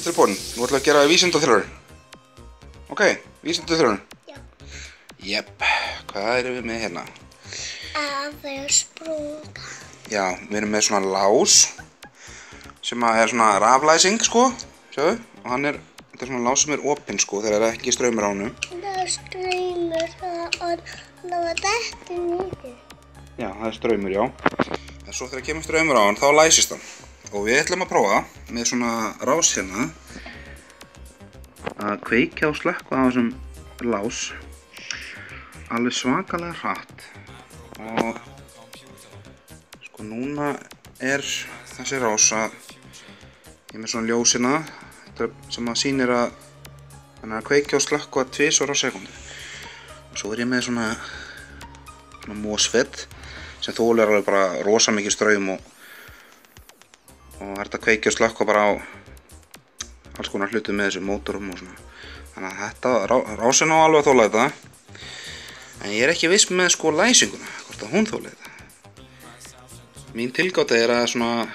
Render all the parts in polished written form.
tilbúin? Nú ætlum við að gera vísindatilraun. Ok, vísindatilraun. Já. Jepp, hvað erum við með hérna? Það er sprunga. Já, við erum með svona lás sem er svona raflæsing, sko. Sjáðu, og þetta er svona lás sem er opinn, sko, þegar það er ekki straumur á honum. Það er straumur, það var þetta niður. Já, það er straumur, já. En svo þegar kemur straumur á hann, þá læsist hann. Og við ætlum að prófa með svona rás hérna að kveikja og slökkva á þessum lás alveg svakalega hratt. Og sko núna er þessi rás að ég er með svona ljósina sem að sýnir að hann er að kveikja og slökkva 2 á sekúndu. Og svo er ég með svona MOSFET sem þolir alveg bara rosa mikið straum og það er þetta að kveikja og slökkva bara á alls konar hlutum með þessu mótorum og svona. Þannig að rásin á alveg að þola þetta. En ég er ekki viss með sko læsinguna, hvort að hún þoli þetta. Mín tilgáta er að svona,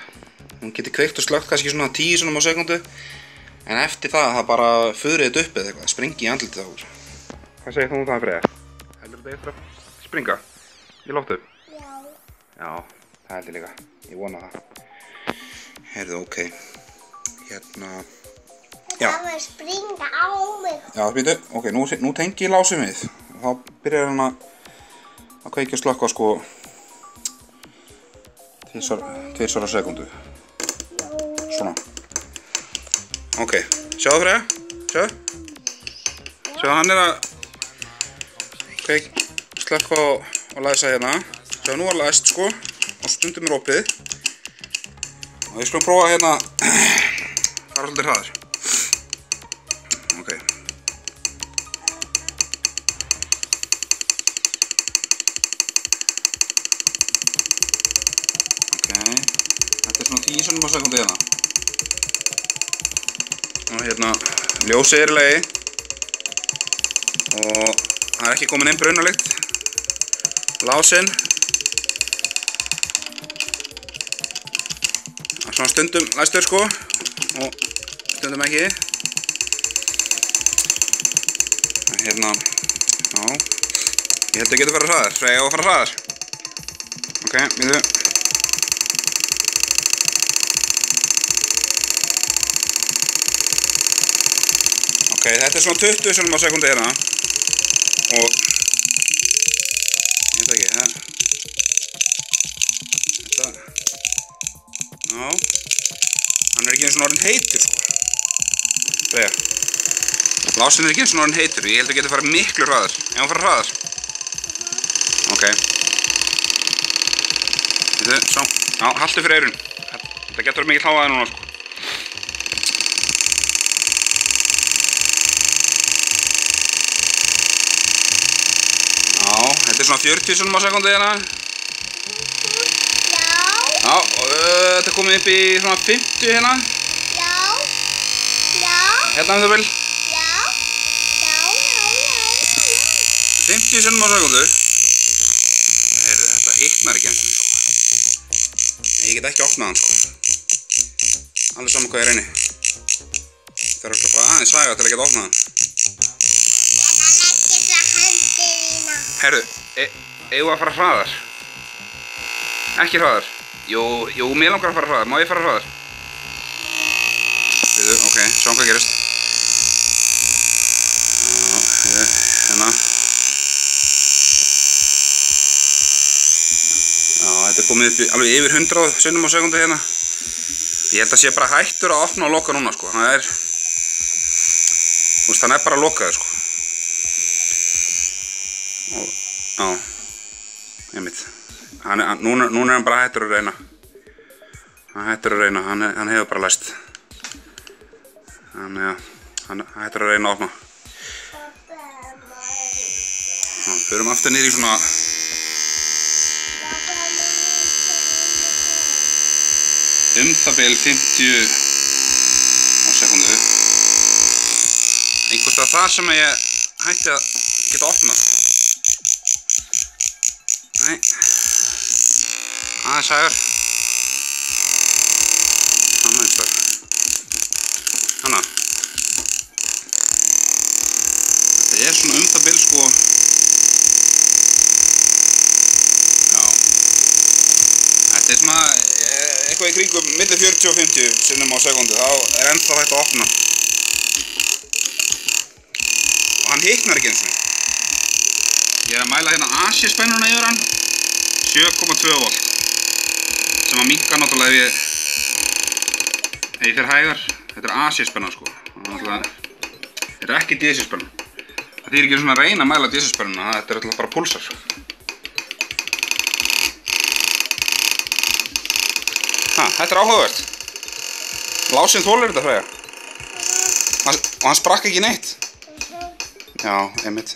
hún geti kveikt og slökkt kannski svona 10 á sekundu. En eftir það bara fuðrið þetta upp eða eitthvað, springi í andlitið á okkur. Hvað segir þú um það, Freyja? Heldur þetta eftir að springa í loftu? Já. Já, það held ég líka. Ég vona það. Heyrðu, ok. Hérna. Já. Það var springa á mig. Já, býtu. Ok, nú tengi ég lásið við. Þá byrjar hann að kveikja og slökkva sko 2 á sekundu. Svona. Ok, sjáðu Freyja. Sjáðu. Sjáðu, hann er að slökkva og læsa hérna. Sjáðu, nú er læst sko og stundum er opið. Og við skulum prófa hérna fara svolítið hraðar. Ok. Ok. Þetta er svona 10 á sekundu hérna. Og hérna ljósið er í lagi. Og það er ekki komin inn brunalykt. Lásinn. Svona stundum læstur sko og stundum ekki. Hérna, já, ég held að geta farið hraðar, Freyja á að fara hraðar. Ok, býtu. Ok, þetta er svona 20 á sekundu hérna og ég veit ekki, þetta. Já, hann er ekki eins og orðinn heitur sko. Freyja. Lásinn er ekki eins og orðinn heitur, ég held að geta farið miklu hraðar. Ef hann fara hraðar. Ok. Þetta, svo. Já, haltu fyrir eyrun. Þetta getur mikið hláðaði núna sko. Já, þetta er svona 40 á sekundu hérna. Já, og þetta er komið upp í svona 50 hérna. Já. Já. Hérna það vel. Já. Já. 50 á sekundu. Heyrðu, þetta hitnar ekki eins og sko. Ég get ekki opnað hann sko. Alveg saman hvað ég reyni. Það er alltaf bara aðeins svæga til að geta opnað hann. Ég kann ekki það hendur þína. Heyrðu, eigum við að fara hraðar? Ekki hraðar? Jú, mér langar að fara hraðar. Má ég fara hraðar? Býtu, ok, sjáum hvað gerist. Já, hérna. Já, þetta er komið upp í alveg yfir 100 á sekundu hérna. Ég held að sé bara hættur að opna og loka núna sko. Það er, þú veist, hann er bara lokaður sko. Og, já, einmitt. Núna er hann bara hættur að reyna. Hann hefur bara læst. Þannig að hann hættur að reyna að opna. Förum aftur niður í svona það bil 50 á sekundu. Einhvers staðar þar sem ég hætti að geta opnað. Nei. Aðeins hægar. Þannig. er svona það bil sko. Já. Þetta er svona eitthvað í kringum milli 40 og 50 sinnum á sekundu. Þá er ennþá hægt að opna. Og hann hiknar ekki eins og. Ég er að mæla hérna AC-spennuna yfir hann. 7,2 volt. Sem að minnka náttúrulega ef ég fer hægar. Þetta er AC-spenna sko. Þetta er ekki DC-spenna. Það þýðir ekki svona að reyna að mæla DC-spennuna. Þetta er alltaf bara púlsar. Þetta er áhugavert. Lásinn þolir þetta, Freyja. Og hann sprakk ekki neitt. Já, einmitt.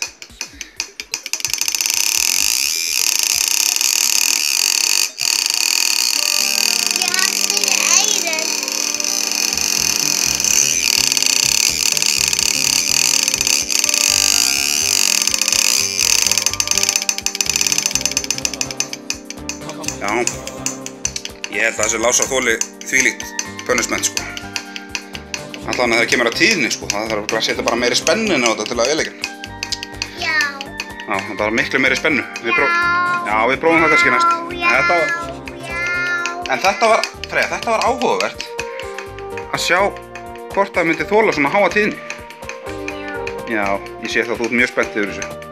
Já, ég held að þessi lásar þoli þvílíkt punishment sko. Allavega þegar það kemur að tíðni sko, það þarf að setja bara meiri spennu inn á þetta til að eyðileggja. Já. Já, það er bara miklu meiri spennu. Já, við prófum það kannski næst. En þetta var, Freyja, þetta var áhugavert að sjá hvort það myndi þola svona háa tíðni. Já, ég sé það að þú ert mjög spennt yfir þessu.